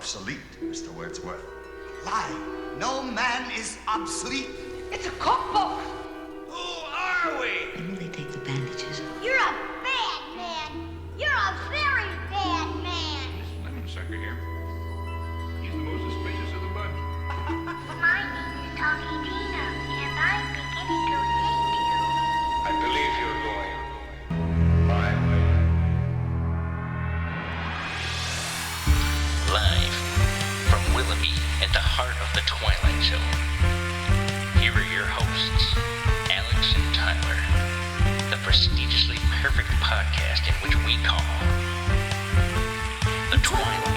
obsolete, Mr. Wordsworth. Lie. No man is obsolete. It's a cookbook. Who are we? When will they take the bandages off? You're a bad man. You're a very bad man. This lemon sucker here. He's the most suspicious of the bunch. My name is Talkie Tina, and I'm beginning to hate you. I believe you're going my way. Live from Willoughby at the heart of the Twilight Zone. Here are your hosts, Alex and Tyler, the prestigiously perfect podcast in which we call The Twilight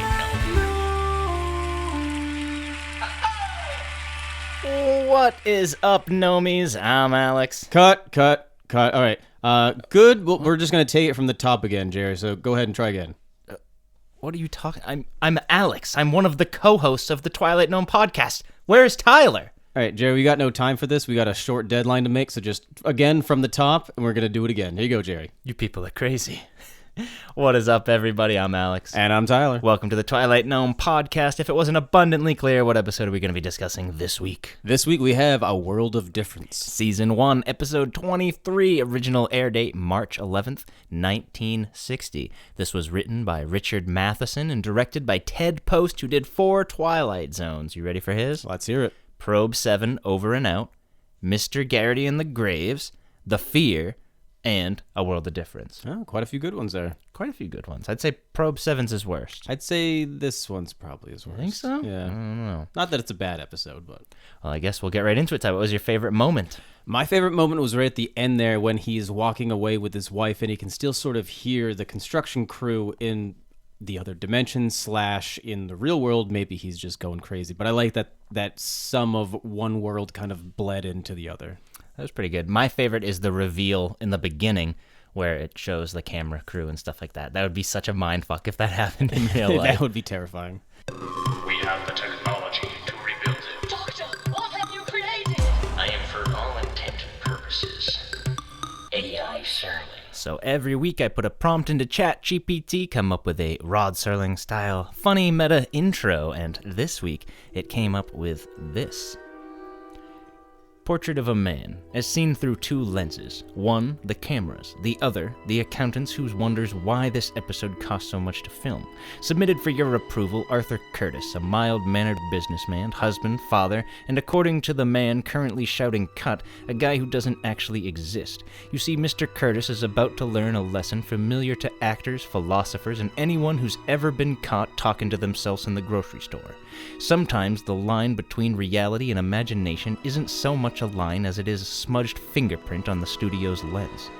Zone. What is up, Nomies? I'm Alex. Cut. All right. Good. Well, we're just going to take it from the top again, Jerry, so go ahead and try again. What are you talking? I'm Alex. I'm one of the co-hosts of the Twilight Zone podcast. Where's Tyler? All right, Jerry, we got no time for this. We got a short deadline to make, so just, again, from the top, and we're going to do it again. Here you go, Jerry. You people are crazy. What is up, everybody? I'm Alex. And I'm Tyler. Welcome to the Twilight Gnome podcast. If it wasn't abundantly clear, what episode are we going to be discussing this week? This week we have A World of Difference. Season 1, Episode 23, original air date March 11th, 1960. This was written by Richard Matheson and directed by Ted Post, who did 4 Twilight Zones. You ready for his? Let's hear it. Probe 7, Over and Out, Mr. Garrity and the Graves, The Fear, and A World of Difference. Oh, quite a few good ones there. Quite a few good ones. I'd say Probe 7's is worst. I'd say this one's probably his worst. Think so? Yeah. I don't know. Not that it's a bad episode, but... Well, I guess we'll get right into it, Ty. What was your favorite moment? My favorite moment was right at the end there when he's walking away with his wife and he can still sort of hear the construction crew in the other dimension / in the real world. Maybe he's just going crazy. But I like that some of one world kind of bled into the other. That was pretty good. My favorite is the reveal in the beginning where it shows the camera crew and stuff like that. That would be such a mindfuck if that happened in real life. That would be terrifying. We have the technology to rebuild it. Doctor, what have you created? I am, for all intent and purposes, AI Serling. So every week I put a prompt into ChatGPT, come up with a Rod Serling style funny meta intro, and this week it came up with this. Portrait of a man, as seen through 2 lenses. One, the cameras. The other, the accountants who wonders why this episode cost so much to film. Submitted for your approval, Arthur Curtis, a mild-mannered businessman, husband, father, and according to the man currently shouting cut, a guy who doesn't actually exist. You see, Mr. Curtis is about to learn a lesson familiar to actors, philosophers, and anyone who's ever been caught talking to themselves in the grocery store. Sometimes the line between reality and imagination isn't so much a line as it is a smudged fingerprint on the studio's lens.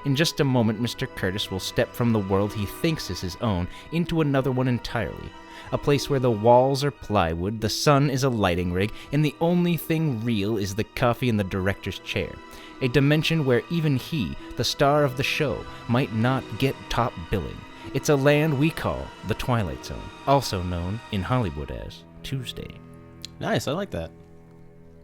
In just a moment, Mr. Curtis will step from the world he thinks is his own into another one entirely. A place where the walls are plywood, the sun is a lighting rig, and the only thing real is the coffee in the director's chair. A dimension where even he, the star of the show, might not get top billing. It's a land we call the Twilight Zone, also known in Hollywood as Tuesday. Nice, I like that.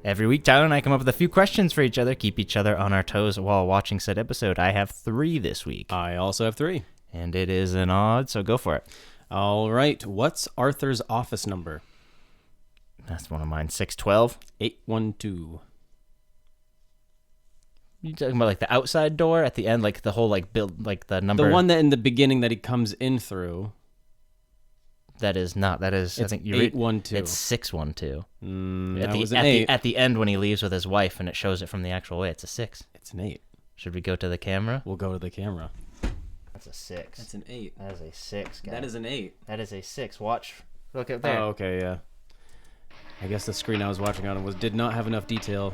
Every week, Tyler and I come up with a few questions for each other, keep each other on our toes while watching said episode. I have 3 this week. I also have 3. And it is an odd, so go for it. All right, what's Arthur's office number? That's one of mine, 612. 812. You talking about like the outside door at the end, like the whole like build, like the number? The one that in the beginning that he comes in through. That is not. That is. It's I think you 812. It's 612. At the end when he leaves with his wife and it shows it from the actual way, it's a 6. It's an 8. Should we go to the camera? We'll go to the camera. That's a 6. That's an 8. That is a 6. Guy. That is an 8. That is a 6. Watch. Look up there. Oh, okay, yeah. I guess the screen I was watching on did not have enough detail.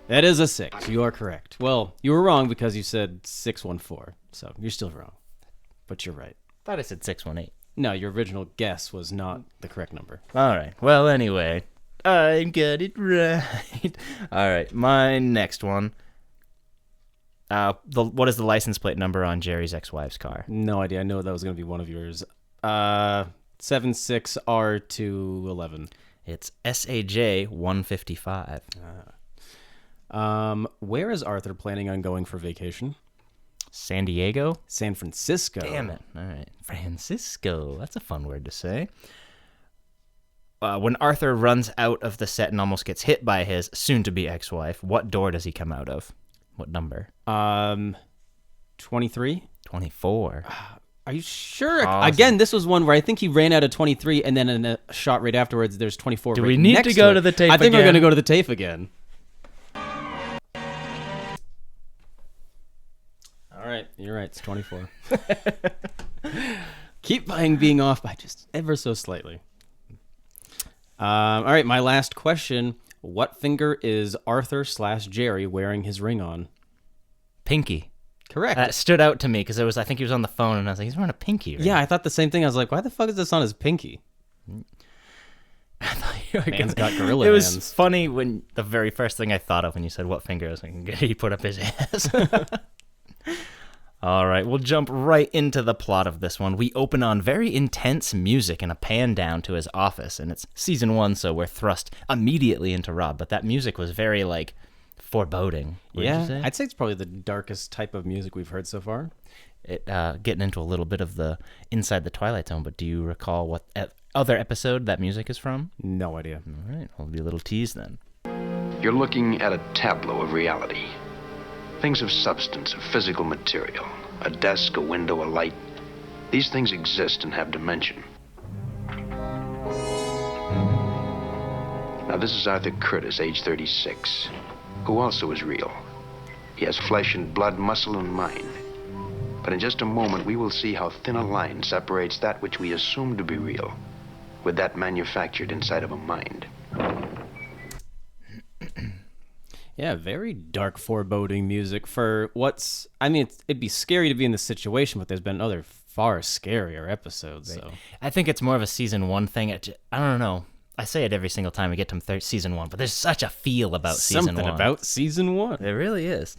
That is a 6. You are correct. Well, you were wrong because you said 614. So you're still wrong. But you're right. Thought I said 618. No, your original guess was not the correct number. All right. Well, anyway, I got it right. All right. My next one. What is the license plate number on Jerry's ex-wife's car? No idea. I know that was going to be one of yours. 76R211. It's SAJ 155. Where is Arthur planning on going for vacation? San Diego? San Francisco. Damn it. All right. Francisco. That's a fun word to say. when Arthur runs out of the set and almost gets hit by his soon-to-be ex-wife, what door does he come out of? What number? 23? 24. Are you sure? Awesome. Again, this was one where I think he ran out of 23, and then in a shot right afterwards, there's 24. Do right we need next to go it. to the tape I think we're again? going to go to the tape again. All right, you're right. It's 24. Keep being off by just ever so slightly. All right, my last question. What finger is Arthur/Jerry wearing his ring on? Pinky. Correct. That stood out to me because I think he was on the phone and I was like, he's wearing a pinky ring. Yeah, I thought the same thing. I was like, why the fuck is this on his pinky? Man's got gorilla It was hands. funny when the very first thing I thought of when you said what finger, I was like, he put up his ass. All right, we'll jump right into the plot of this one. We open on very intense music and a pan down to his office, and it's season 1, so we're thrust immediately into Rob. But that music was very, like, foreboding. Wouldn't you say? I'd say it's probably the darkest type of music we've heard so far. It getting into a little bit of the inside the Twilight Zone, but do you recall what other episode that music is from? No idea. All right, we'll be a little tease then. You're looking at a tableau of reality. Things of substance, of physical material. A desk, a window, a light. These things exist and have dimension. Now, this is Arthur Curtis, age 36, who also is real. He has flesh and blood, muscle and mind. But in just a moment, we will see how thin a line separates that which we assume to be real with that manufactured inside of a mind. Yeah, very dark, foreboding music for what's... I mean, it'd be scary to be in this situation, but there's been other far scarier episodes, so... I think it's more of a season 1 thing. I don't know. I say it every single time we get to season 1, but there's such a feel about season 1. Something about season 1. It really is.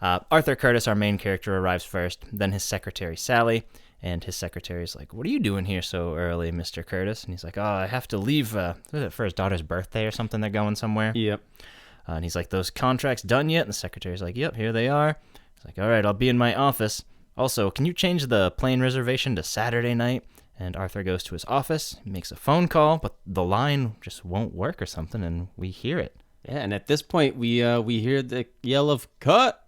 Arthur Curtis, our main character, arrives first, then his secretary, Sally, and his secretary's like, what are you doing here so early, Mr. Curtis? And he's like, oh, I have to leave for his daughter's birthday or something. They're going somewhere. Yep. And he's like, those contracts done yet? And the secretary's like, yep, here they are. He's like, all right, I'll be in my office. Also, can you change the plane reservation to Saturday night? And Arthur goes to his office, makes a phone call, but the line just won't work or something, and we hear it. Yeah, and at this point, we hear the yell of, cut!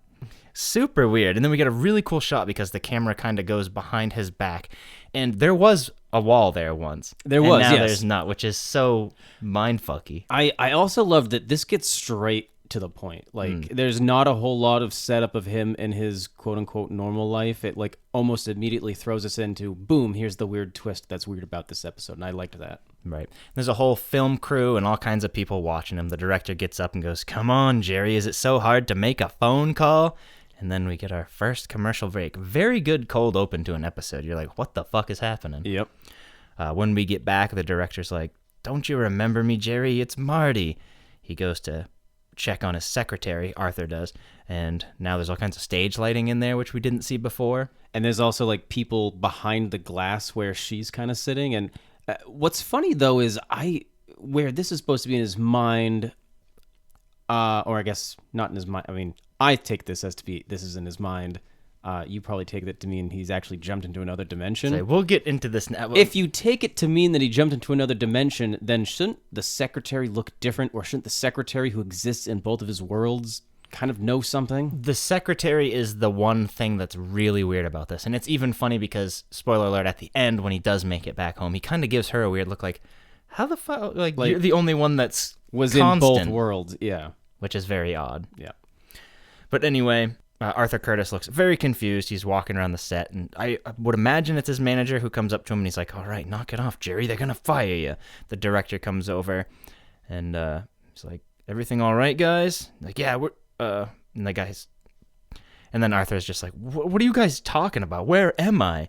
Super weird. And then we get a really cool shot because the camera kind of goes behind his back. And there was a wall there once. There and was, now yes. there's not, which is so mindfucky. I also love that this gets straight to the point. Like, there's not a whole lot of setup of him in his quote-unquote normal life. It, like, almost immediately throws us into, boom, here's the weird twist that's weird about this episode, and I liked that. Right. There's a whole film crew and all kinds of people watching him. The director gets up and goes, come on, Jerry, is it so hard to make a phone call? And then we get our first commercial break. Very good cold open to an episode. You're like, what the fuck is happening? Yep. When we get back, the director's like, don't you remember me, Jerry? It's Marty. He goes to check on his secretary, Arthur does, and now there's all kinds of stage lighting in there, which we didn't see before. And there's also, like, people behind the glass where she's kind of sitting. And what's funny, though, is where this is supposed to be in his mind, or I guess not in his mind. I mean, I take this as to be this is in his mind. You probably take that to mean he's actually jumped into another dimension. So we'll get into this now. If you take it to mean that he jumped into another dimension, then shouldn't the secretary look different, or shouldn't the secretary who exists in both of his worlds kind of know something? The secretary is the one thing that's really weird about this. And it's even funny because, spoiler alert, at the end, when he does make it back home, he kind of gives her a weird look like, how the fuck? Like you're the only one that's was constant, in both worlds, yeah. Which is very odd. Yeah. But anyway, Arthur Curtis looks very confused. He's walking around the set, and I would imagine it's his manager who comes up to him, and he's like, all right, knock it off, Jerry. They're going to fire you. The director comes over, and he's like, everything all right, guys? Like, yeah, we're... And the guys... And then Arthur's just like, what are you guys talking about? Where am I?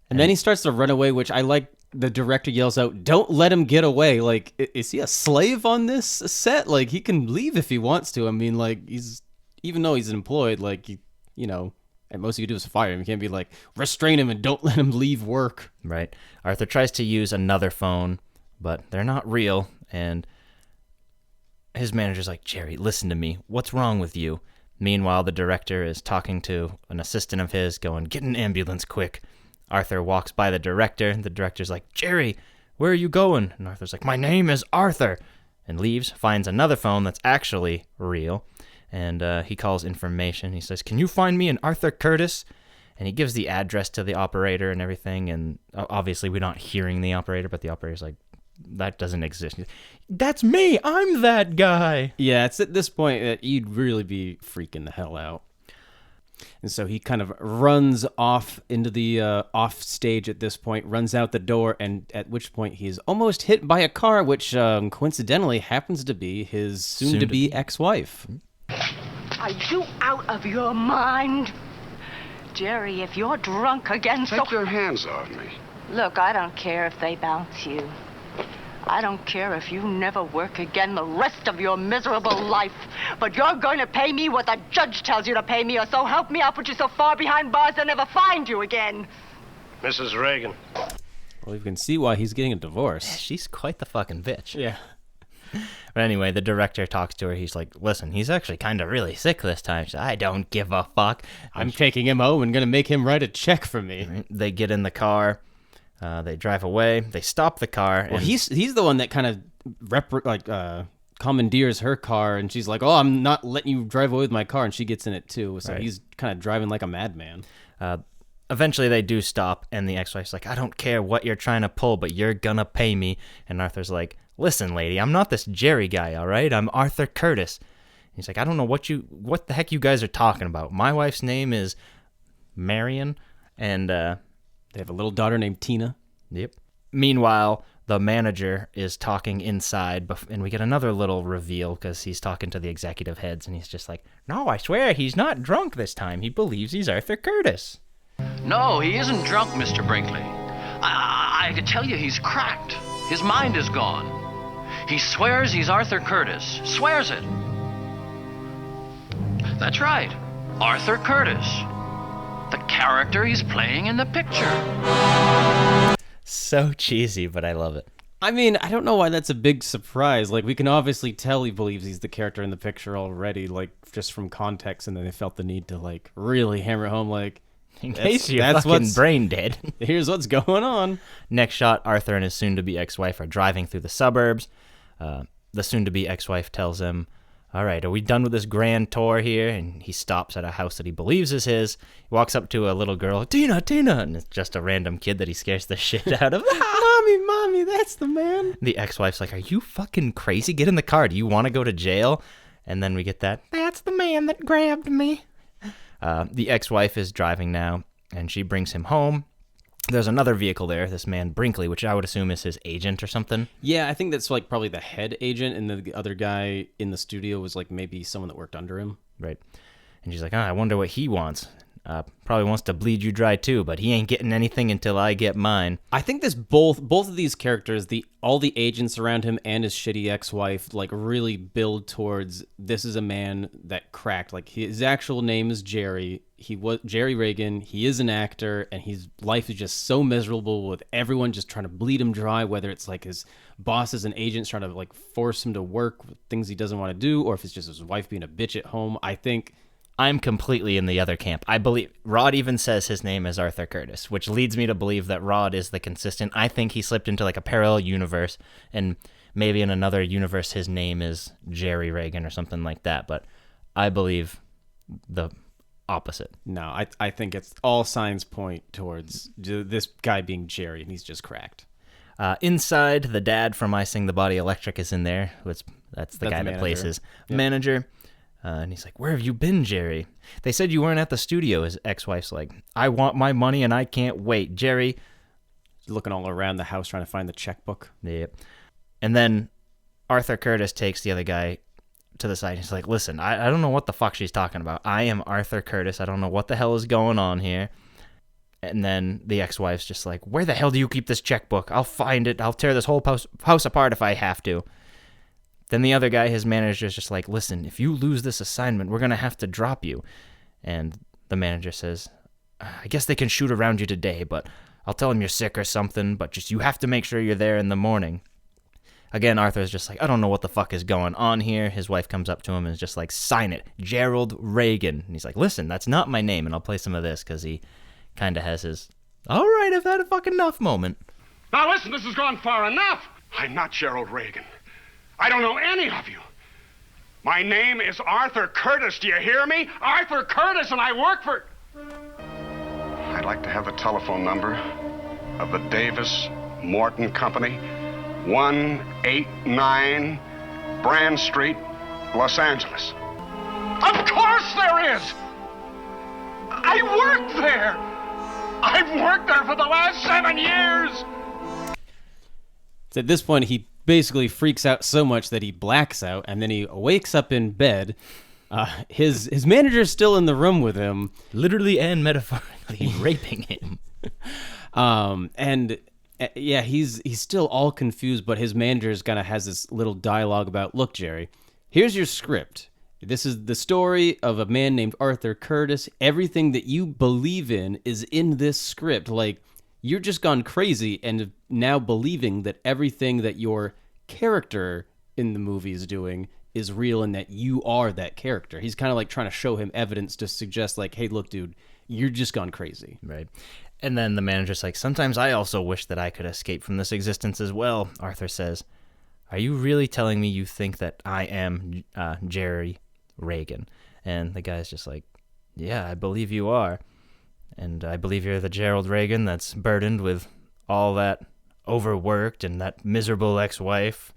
And then he starts to run away, which I like. The director yells out, don't let him get away. Like, is he a slave on this set? Like, he can leave if he wants to. I mean, like, even though he's employed, like, you know, and most you can do is fire him. You can't be like, restrain him and don't let him leave work. Right. Arthur tries to use another phone, but they're not real. And his manager's like, Jerry, listen to me. What's wrong with you? Meanwhile, the director is talking to an assistant of his, going, get an ambulance quick. Arthur walks by the director. The director's like, Jerry, where are you going? And Arthur's like, my name is Arthur. And leaves, finds another phone that's actually real. And he calls information. He says, can you find me an Arthur Curtis? And he gives the address to the operator and everything. And obviously we're not hearing the operator, but the operator's like, that doesn't exist. That's me. I'm that guy. Yeah, it's at this point that you'd really be freaking the hell out. And so he kind of runs off into the off stage at this point, runs out the door, and at which point he's almost hit by a car, which coincidentally happens to be his soon-to-be ex-wife. Are you out of your mind? Jerry, if you're drunk again, Take your hands off me. Look, I don't care if they bounce you. I don't care if you never work again the rest of your miserable life. But you're going to pay me what the judge tells you to pay me, or so help me, I'll put you so far behind bars they'll never find you again. Mrs. Reagan. Well, you can see why he's getting a divorce. She's quite the fucking bitch. Yeah. But anyway, the director talks to her. He's like, listen, he's actually kind of really sick this time. She's like, I don't give a fuck. I'm taking him home and going to make him write a check for me. They get in the car. They drive away. They stop the car. Well, and he's the one that kind of commandeers her car, and she's like, "Oh, I'm not letting you drive away with my car," and she gets in it too. So he's kind of driving like a madman. Eventually, they do stop, and the ex-wife's like, "I don't care what you're trying to pull, but you're gonna pay me." And Arthur's like, "Listen, lady, I'm not this Jerry guy, all right? I'm Arthur Curtis." And he's like, "I don't know what the heck you guys are talking about. My wife's name is Marion, and they have a little daughter named Tina." Yep. Meanwhile, the manager is talking inside, and we get another little reveal because he's talking to the executive heads, and he's just like, "No, I swear he's not drunk this time. He believes he's Arthur Curtis." No, he isn't drunk, Mr. Brinkley. I can tell you he's cracked. His mind is gone. He swears he's Arthur Curtis. Swears it. That's right. Arthur Curtis. The character he's playing in the picture. So cheesy, but I love it. I mean, I don't know why that's a big surprise. Like, we can obviously tell he believes he's the character in the picture already, like, just from context, and then they felt the need to, like, really hammer it home, like, in case you're fucking brain dead. Here's what's going on. Next shot, Arthur and his soon-to-be ex-wife are driving through the suburbs. The soon-to-be ex-wife tells him, "All right, are we done with this grand tour here?" And he stops at a house that he believes is his. He walks up to a little girl, Tina, and it's just a random kid that he scares the shit out of. Mommy, that's the man. The ex-wife's like, "Are you fucking crazy? Get in the car. Do you want to go to jail?" And then we get that's the man that grabbed me. The ex-wife is driving now, and she brings him home. There's another vehicle there, this man Brinkley, which I would assume is his agent or something. Yeah, I think that's like probably the head agent, and the other guy in the studio was like maybe someone that worked under him. Right. And she's like, I wonder what he wants. Probably wants to bleed you dry too, but he ain't getting anything until I get mine. I think this both of these characters, all the agents around him and his shitty ex-wife, like really build towards this is a man that cracked. Like his actual name is Jerry. He was Jerry Reagan. He is an actor, and his life is just so miserable with everyone just trying to bleed him dry. Whether it's like his bosses and agents trying to like force him to work with things he doesn't want to do, or if it's just his wife being a bitch at home. I think I'm completely in the other camp. I believe Rod even says his name is Arthur Curtis, which leads me to believe that Rod is the consistent. I think he slipped into like a parallel universe, and maybe in another universe his name is Jerry Reagan or something like that. But I believe the opposite. No, I think it's all signs point towards this guy being Jerry, and he's just cracked. Inside, the dad from I Sing the Body Electric is in there. That's the guy that plays his manager. And he's like, where have you been, Jerry? They said you weren't at the studio. His ex-wife's like, I want my money and I can't wait. Jerry. He's looking all around the house trying to find the checkbook. Yep. And then Arthur Curtis takes the other guy to the side. He's like, listen, I don't know what the fuck she's talking about. I am Arthur Curtis. I don't know what the hell is going on here. And then the ex-wife's just like, where the hell do you keep this checkbook? I'll find it. I'll tear this whole house apart if I have to. Then the other guy, his manager, is just like, listen, if you lose this assignment, we're going to have to drop you. And the manager says, I guess they can shoot around you today, but I'll tell them you're sick or something, but just you have to make sure you're there in the morning. Again, Arthur's just like, I don't know what the fuck is going on here. His wife comes up to him and is just like, sign it, Gerald Reagan. And he's like, listen, that's not my name. And I'll play some of this because he kind of has his, all right, I've had a fucking enough moment. Now listen, this has gone far enough. I'm not Gerald Reagan. I don't know any of you. My name is Arthur Curtis, do you hear me? Arthur Curtis, and I work for... I'd like to have the telephone number of the Davis Morton Company, 189 Brand Street, Los Angeles. Of course there is! I work there! I've worked there for the last 7 years! So at this point, he basically freaks out so much that he blacks out, and then he wakes up in bed. His manager's still in the room with him. Literally and metaphorically raping him. Yeah, he's still all confused, but his manager's kind of has this little dialogue about, look, Jerry, here's your script. This is the story of a man named Arthur Curtis. Everything that you believe in is in this script. Like, you're just gone crazy and now believing that everything that your character in the movie is doing is real and that you are that character. He's kind of like trying to show him evidence to suggest like, hey, look, dude, you're just gone crazy. Right. And then the manager's like, sometimes I also wish that I could escape from this existence as well. Arthur says, are you really telling me you think that I am Jerry Reagan? And the guy's just like, yeah, I believe you are. And I believe you're the Gerald Reagan that's burdened with all that overworked and that miserable ex-wife.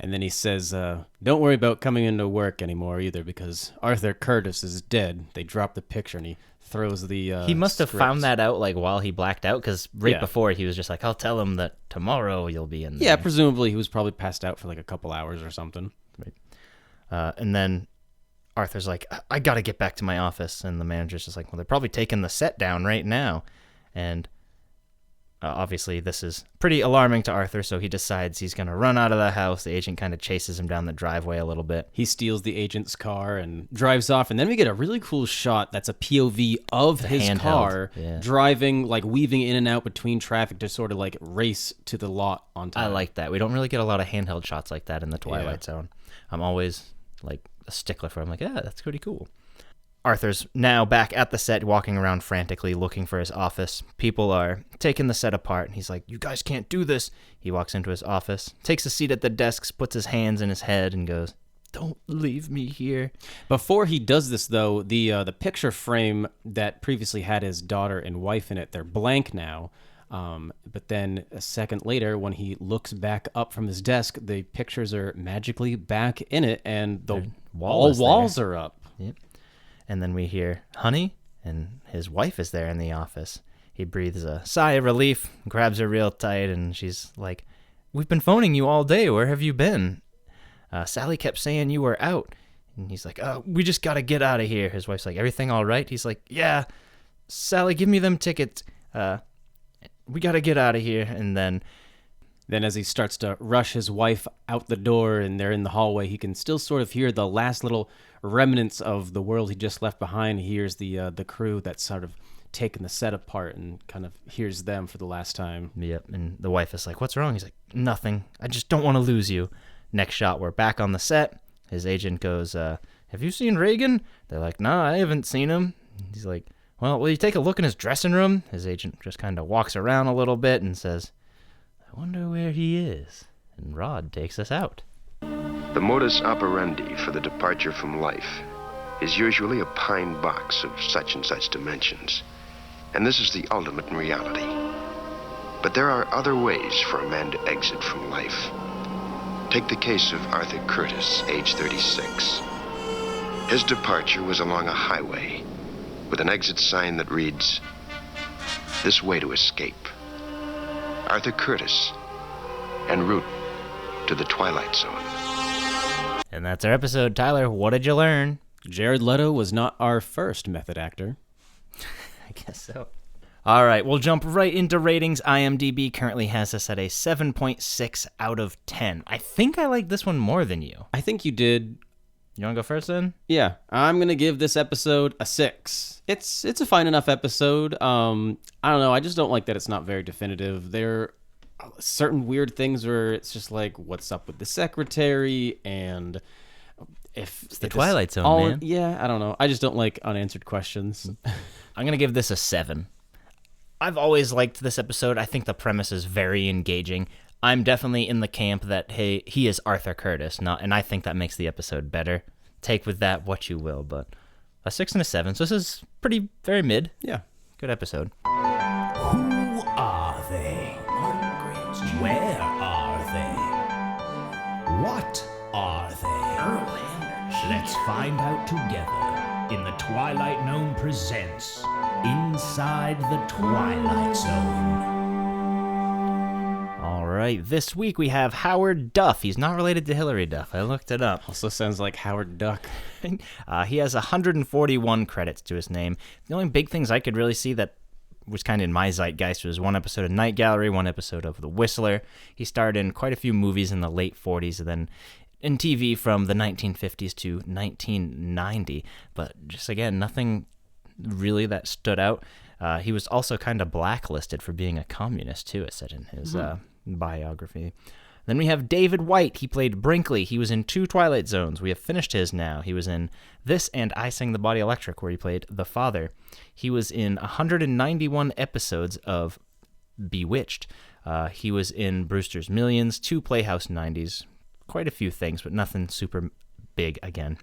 And then he says, don't worry about coming into work anymore either because Arthur Curtis is dead. They drop the picture and he throws the He must have script. found that out like while he blacked out because before he was just like, I'll tell him that tomorrow you'll be in there. Yeah, presumably he was probably passed out for like a couple hours or something. Right. And then Arthur's like, I got to get back to my office. And the manager's just like, well, they're probably taking the set down right now. And obviously this is pretty alarming to Arthur, so he decides he's going to run out of the house. The agent kind of chases him down the driveway a little bit. He steals the agent's car and drives off, and then we get a really cool shot that's a POV of his handheld, car yeah. driving, like weaving in and out between traffic to sort of like race to the lot on time. I like that. We don't really get a lot of handheld shots like that in the Twilight Zone. I'm always like a stickler for it. I'm like, yeah, that's pretty cool. Arthur's now back at the set, walking around frantically looking for his office. People are taking the set apart, and he's like, you guys can't do this. He walks into his office, takes a seat at the desk, puts his hands in his head, and goes, don't leave me here. Before he does this, though, the picture frame that previously had his daughter and wife in it, they're blank now. But then a second later, when he looks back up from his desk, the pictures are magically back in it, and all walls are up. Yep. And then we hear, honey, and his wife is there in the office. He breathes a sigh of relief, grabs her real tight, and she's like, we've been phoning you all day. Where have you been? Sally kept saying you were out. And he's like, we just got to get out of here. His wife's like, everything all right? He's like, yeah. Sally, give me them tickets. We got to get out of here. And then as he starts to rush his wife out the door and they're in the hallway, he can still sort of hear the last little remnants of the world he just left behind. He hears the crew that's sort of taking the set apart and kind of hears them for the last time. Yep, and the wife is like, what's wrong? He's like, nothing. I just don't want to lose you. Next shot, we're back on the set. His agent goes, have you seen Reagan? They're like, no, I haven't seen him. He's like, well, will you take a look in his dressing room? His agent just kind of walks around a little bit and says, I wonder where he is. And Rod takes us out. The modus operandi for the departure from life is usually a pine box of such and such dimensions. And this is the ultimate in reality. But there are other ways for a man to exit from life. Take the case of Arthur Curtis, age 36. His departure was along a highway with an exit sign that reads, this way to escape. Arthur Curtis, en route to the Twilight Zone. And that's our episode. Tyler, what did you learn? Jared Leto was not our first method actor. I guess so. All right, we'll jump right into ratings. IMDb currently has us at a 7.6 out of 10. I think I like this one more than you. I think you did. You want to go first then? Yeah, I'm going to give this episode a 6. It's a fine enough episode. I don't know, I just don't like that it's not very definitive. There are certain weird things where it's just like, what's up with the secretary, and if it's the Twilight Zone, man. Yeah, I don't know. I just don't like unanswered questions. I'm going to give this a 7. I've always liked this episode. I think the premise is very engaging. I'm definitely in the camp that, hey, he is Arthur Curtis, and I think that makes the episode better. Take with that what you will, but a 6 and a 7, so this is very mid. Yeah. Good episode. Who are they? Where are they? What are they? Let's find out together in the Twilight Gnome presents Inside the Twilight Zone. All right, this week we have Howard Duff. He's not related to Hilary Duff. I looked it up. Also sounds like Howard Duck. He has 141 credits to his name. The only big things I could really see that was kind of in my zeitgeist was one episode of Night Gallery, one episode of The Whistler. He starred in quite a few movies in the late 40s and then in TV from the 1950s to 1990. But just, again, nothing really that stood out. He was also kind of blacklisted for being a communist, too, it said in his biography. Then we have David White. He played Brinkley. He was in 2 Twilight Zones. We have finished his now. He was in this and I Sang the Body Electric, where he played the father. He was in 191 episodes of Bewitched. He was in Brewster's Millions, 2 Playhouse 90s, quite a few things, but nothing super big again.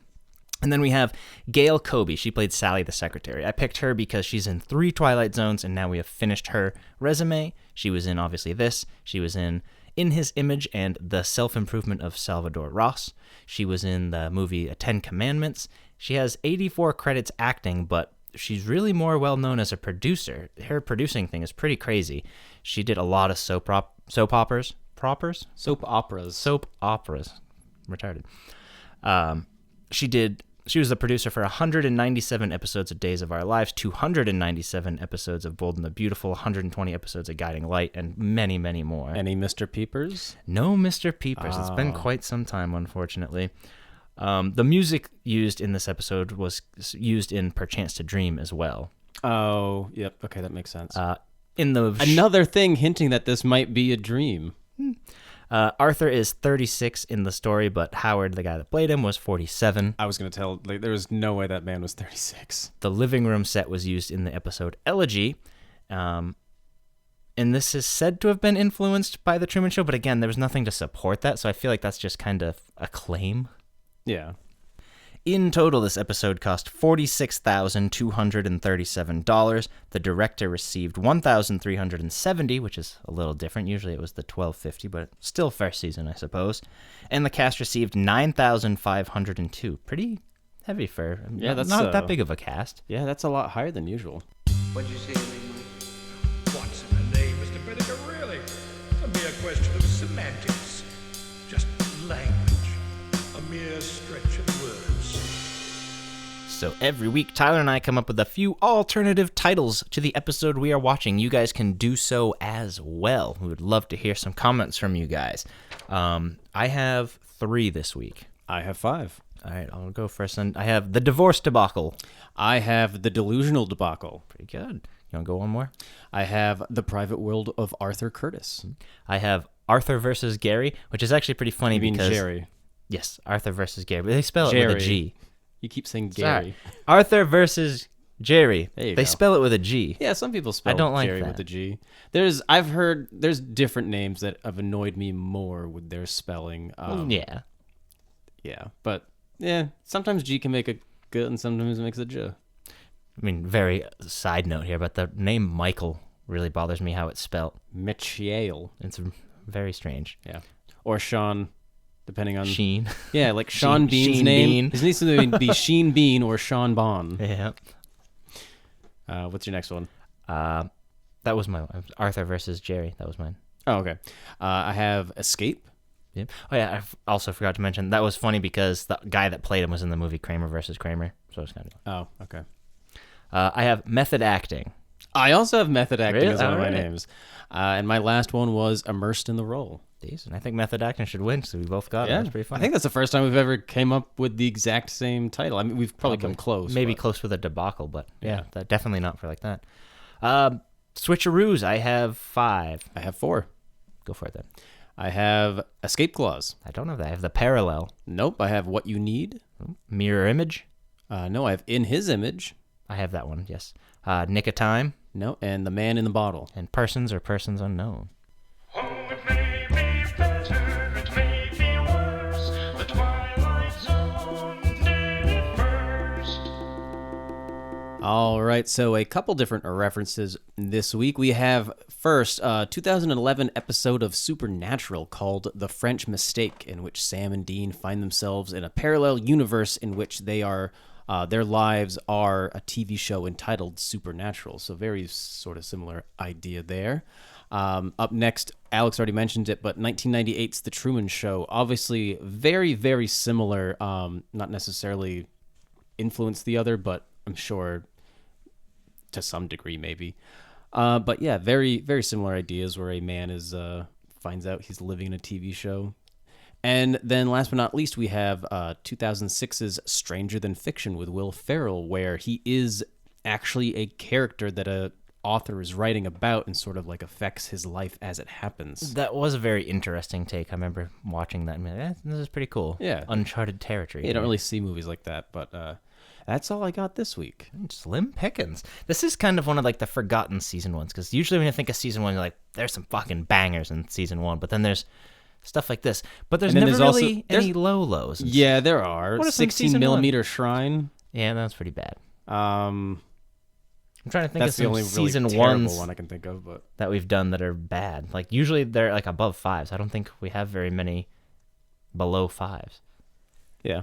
And then we have Gail Kobe. She played Sally the secretary. I picked her because she's in 3 Twilight Zones, and now we have finished her resume. She was in, obviously, this. She was in His Image and The Self-Improvement of Salvador Ross. She was in the movie 10 Commandments. She has 84 credits acting, but she's really more well-known as a producer. Her producing thing is pretty crazy. She did a lot of soap operas. Soap operas. Soap operas. Retarded. She was the producer for 197 episodes of Days of Our Lives, 297 episodes of Bold and the Beautiful, 120 episodes of Guiding Light, and many, many more. Any Mr. Peepers? No Mr. Peepers. It's been quite some time, unfortunately. The music used in this episode was used in Perchance to Dream as well. Oh, yep. Okay, that makes sense. Another thing hinting that this might be a dream. Arthur is 36 in the story, but Howard, the guy that played him, was 47. I was going to tell, there was no way that man was 36. The living room set was used in the episode Elegy, and this is said to have been influenced by The Truman Show, but again, there was nothing to support that, so I feel like that's just kind of a claim. Yeah. In total, this episode cost $46,237. The director received $1,370, which is a little different. Usually it was the $1,250, but still first season, I suppose. And the cast received $9,502. Pretty heavy for that's not that big of a cast. Yeah, that's a lot higher than usual. What'd you say to me, Mike? What's in a name, Mr. Benniger, really? A mere question of semantics. Just language. A mere stretch of words. So every week, Tyler and I come up with a few alternative titles to the episode we are watching. You guys can do so as well. We would love to hear some comments from you guys. I have 3 this week. I have 5. All right, I'll go first. And I have The Divorce Debacle. I have The Delusional Debacle. Pretty good. You want to go one more? I have The Private World of Arthur Curtis. I have Arthur versus Gary, which is actually pretty funny because... Jerry. Yes, Arthur versus Gary. But they spell it with a G. You keep saying Gary. Sorry. Arthur versus Jerry. They go. Spell it with a G. Yeah, some people spell I don't like Jerry that. with a G. I've heard there's different names that have annoyed me more with their spelling. Yeah. Yeah, but yeah, sometimes G can make a G and sometimes it makes a J. I mean, very side note here, but the name Michael really bothers me how it's spelled. Michael. It's very strange. Yeah. Or Sean. Depending on Sheen. Yeah, like Sean Bean's Sheen name. Bean. His needs to be Sheen Bean or Sean Bon. Yeah. What's your next one? That was my Arthur versus Jerry. That was mine. Oh, okay. I have Escape. Yep. Oh yeah, I also forgot to mention that was funny because the guy that played him was in the movie Kramer versus Kramer, so it's kind of. Oh, okay. I have Method Acting. I also have Method Acting Really? as one of my Alright. names. And my last one was Immersed in the Role. Decent. I think Method Acting should win, so we both got it. Yeah, That's pretty funny. I think that's the first time we've ever came up with the exact same title. I mean, we've probably come close. Maybe but- close with a debacle, but Yeah. that definitely not for like that. Switcheroos. I have 5. I have 4. Go for it then. I have Escape Clause. I don't have that. I have the Parallel. Nope. I have What You Need. Mirror Image. No, I have In His Image. I have that one. Yes. Nick of Time. No, and The Man in the Bottle. And Persons or Persons Unknown. Oh, it may be better, it may be worse. The Twilight Zone did it first. All right, so a couple different references this week. We have first a 2011 episode of Supernatural called The French Mistake, in which Sam and Dean find themselves in a parallel universe in which they are their lives are a TV show entitled Supernatural. So very sort of similar idea there. Up next, Alex already mentioned it, but 1998's The Truman Show. Obviously very, very similar. Not necessarily influenced the other, but I'm sure to some degree maybe. But yeah, very, very similar ideas where a man is finds out he's living in a TV show. And then last but not least, we have 2006's Stranger Than Fiction with Will Ferrell, where he is actually a character that a author is writing about and sort of like affects his life as it happens. That was a very interesting take. I remember watching that and being like, this is pretty cool. Yeah. Uncharted territory. You don't really see movies like that, but that's all I got this week. Slim pickings. This is kind of one of like the forgotten season ones, because usually when you think of season one, you're like, there's some fucking bangers in season one, but then there's stuff like this. But there's never really any low lows. Yeah, there are. What are some 16 season millimeter one? Shrine. Yeah, that's pretty bad. I'm trying to think that's of some the only season really ones terrible one I can think of, but that we've done that are bad. Like usually they're like above 5s. I don't think we have very many below 5s. Yeah.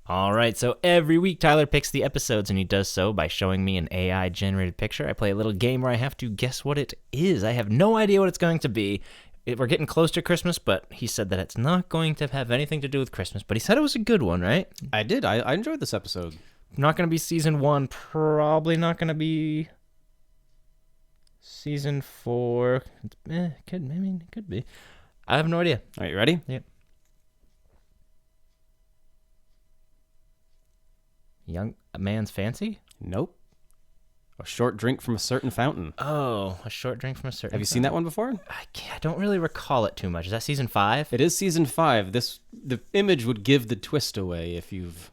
All right, so every week Tyler picks the episodes, and he does so by showing me an AI-generated picture. I play a little game where I have to guess what it is. I have no idea what it's going to be. We're getting close to Christmas, but he said that it's not going to have anything to do with Christmas, but he said it was a good one, right? I did. I enjoyed this episode. Not going to be season 1, probably not going to be season 4. It could be. I have no idea. All right, you ready? Yep. Young man's fancy? Nope. A short drink from a certain fountain. Oh, a short drink from a certain Have you seen that one before? I don't really recall it too much. Is that season 5? It is season 5. The image would give the twist away if you've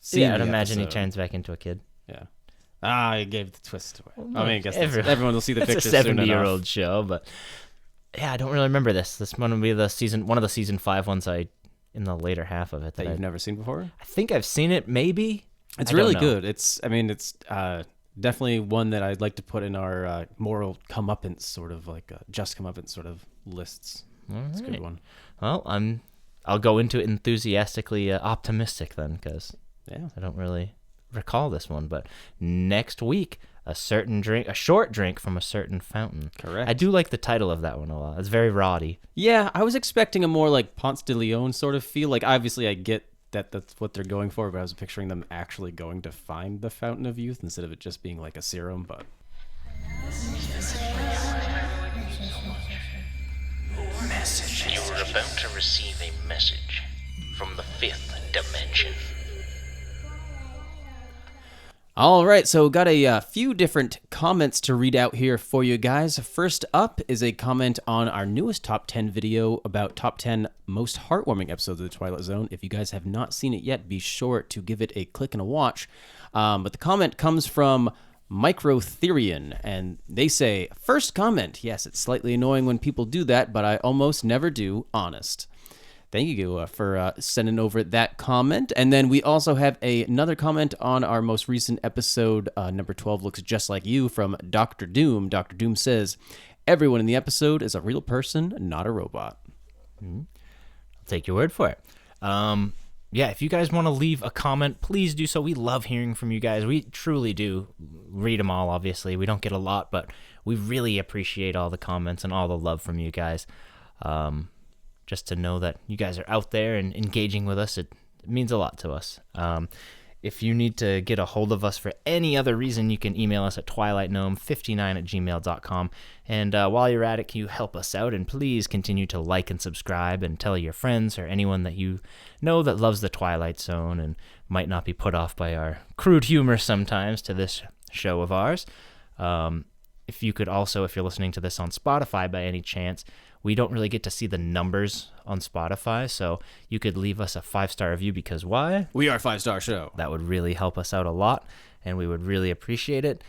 seen Yeah, I'd the imagine he episode. turns back into a kid. Yeah. I gave the twist away. Well, I mean, I guess everyone- everyone will see the pictures It's a soon enough. 70-year-old show, but yeah, I don't really remember this. This one will be one of the season 5 ones in the later half of it That you've never seen before? I think I've seen it, maybe. It's I don't really know. good. It's definitely one that I'd like to put in our moral comeuppance sort of like just comeuppance sort of lists. It's a good right. one. Well, I'll go into it enthusiastically optimistic then, because Yeah. I don't really recall this one. But next week, a short drink from a certain fountain. Correct. I do like the title of that one a lot. It's very roddy. Yeah, I was expecting a more like Ponce de Leon sort of feel. Like obviously I get that that's what they're going for, but I was picturing them actually going to find the Fountain of Youth instead of it just being like a serum, but Message. You are about to receive a message from the 5th dimension. All right, so got a few different comments to read out here for you guys. First up is a comment on our newest top 10 video about top 10 most heartwarming episodes of The Twilight Zone. If you guys have not seen it yet, be sure to give it a click and a watch. But the comment comes from Microtherian, and they say, first comment, yes, it's slightly annoying when people do that, but I almost never do, honest. Thank you for sending over that comment. And then we also have another comment on our most recent episode, number 12, Looks Just Like You, from Dr. Doom. Dr. Doom says, everyone in the episode is a real person, not a robot. I'll take your word for it. Yeah, if you guys want to leave a comment, please do so. We love hearing from you guys. We truly do read them all, obviously. We don't get a lot, but we really appreciate all the comments and all the love from you guys. Just to know that you guys are out there and engaging with us, it means a lot to us. If you need to get a hold of us for any other reason, you can email us at twilightgnome59@gmail.com. And while you're at it, can you help us out? And please continue to like and subscribe and tell your friends or anyone that you know that loves the Twilight Zone and might not be put off by our crude humor sometimes to this show of ours. If you could also, if you're listening to this on Spotify by any chance, we don't really get to see the numbers on Spotify, so you could leave us a 5-star review, because why? We are a 5-star show. That would really help us out a lot, and we would really appreciate it.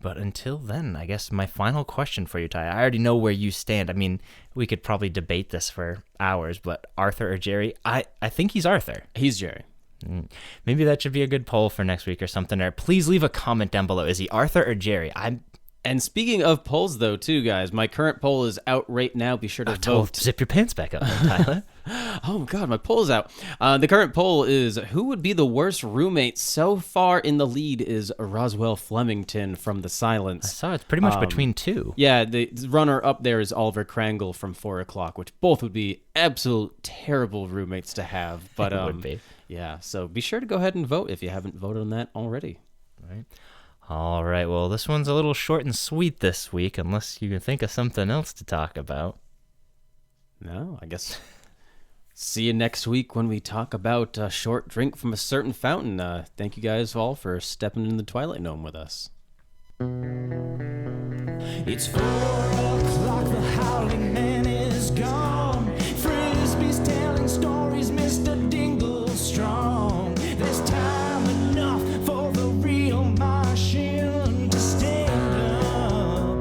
But until then, I guess my final question for you, Ty, I already know where you stand. I mean, we could probably debate this for hours, but Arthur or Jerry? I think he's Arthur. He's Jerry. Maybe that should be a good poll for next week or something. Or please leave a comment down below. Is he Arthur or Jerry? And speaking of polls, though, too, guys, my current poll is out right now. Be sure to vote. Zip your pants back up, Tyler. Oh, God, my poll is out. The current poll is, who would be the worst roommate? So far in the lead is Roswell Flemington from The Silence. I saw it's pretty much between two. Yeah, the runner up there is Oliver Krangle from 4 O'Clock, which both would be absolute terrible roommates to have. But It would be. Yeah, so be sure to go ahead and vote if you haven't voted on that already. Right. All right, well, this one's a little short and sweet this week, unless you can think of something else to talk about. No, I guess see you next week when we talk about a short drink from a certain fountain. Thank you guys all for stepping in the Twilight Gnome with us. It's 4 o'clock, the howling man is gone. Frisbee's telling stories, Mr. Dingle strong. There's time enough for the real Martian to stand up.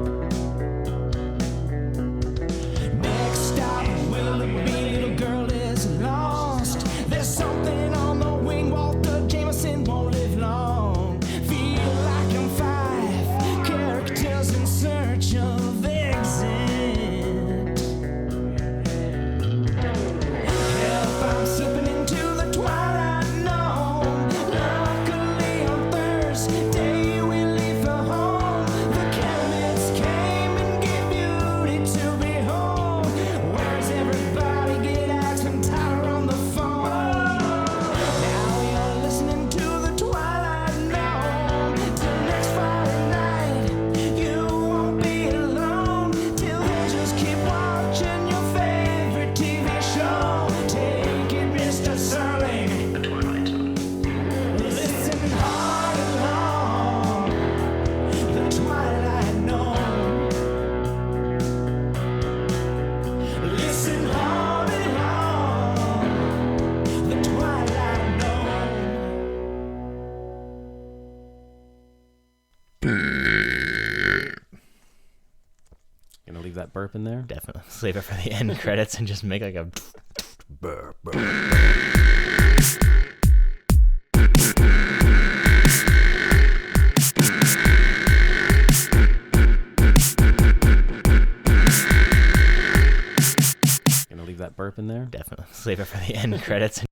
Next stop, Willoughby, little girl is lost. There's something on the wing, Walter Jameson won't live long. Feel like I'm 5 characters in search of exit. Help, I'm slipping into the twilight known. Luckily on Thursday we leave for home. The Calumet came and gave beauty to behold. Where's everybody? Get Axman Tyler on the phone. Now you're listening to the Twilight Known. Till next Friday night, you won't be alone. Till then, just keep watching your favorite TV show. Take it, Mr. Serling. The Twilight Zone. Listen hard and long. The Twilight Known. Listen hard and long. The Twilight Known. Gonna leave that burp in there? Definitely save it for the end credits and just make like a burr, burr. Gonna leave that burp in there? Definitely save it for the end credits.